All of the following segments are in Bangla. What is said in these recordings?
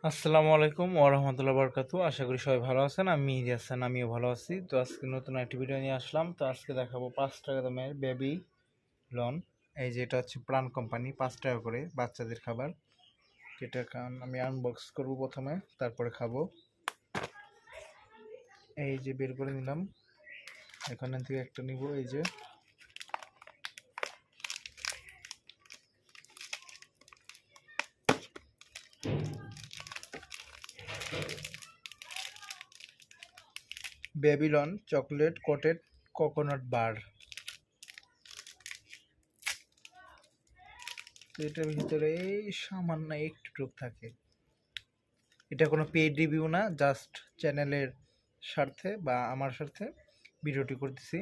আসসালামু আলাইকুম ওয়া রাহমাতুল্লাহি ওয়া বারাকাতুহু। আশা করি সবাই ভালো আছেন। আমি ইয়াসান, আমিও ভালো আছি। তো আজকে নতুন একটি ভিডিও নিয়ে আসলাম। তো আজকে দেখাবো 5 টাকা দামের বেবি লন। এই যে এটা হচ্ছে প্রাণ কোম্পানি, 5 টাকা করে বাচ্চাদের খাবার। এটা আমি আনবক্স করব প্রথমে, তারপরে খাবো। এই যে বের করে নিলাম, এখান থেকে একটা নিব। এই যে বেবিলন চকলেট কোটেড কোকোনাট বার। তো এটার ভিতরে এই সামান্য একটুটুক থাকে। এটা কোনো পেইড রিভিউ না, জাস্ট চ্যানেলের স্বার্থে বা আমার স্বার্থে ভিডিওটি করতেছি।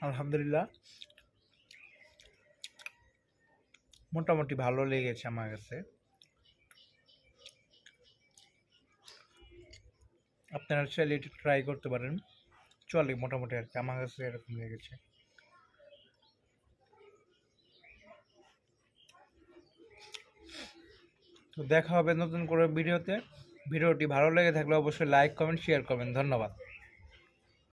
আলহামদুলিল্লাহ, মোটামুটি ভালো লেগেছে আমার কাছে। আপনারা চাইলে এটা ট্রাই করতে পারেন, চলে মোটামুটি আর কি, আমার কাছে এরকম লেগেছে। তো দেখা হবে নতুন করে ভিডিওতে। ভিডিওটি ভালো লেগে থাকলে অবশ্যই লাইক, কমেন্ট, শেয়ার করবেন। ধন্যবাদ।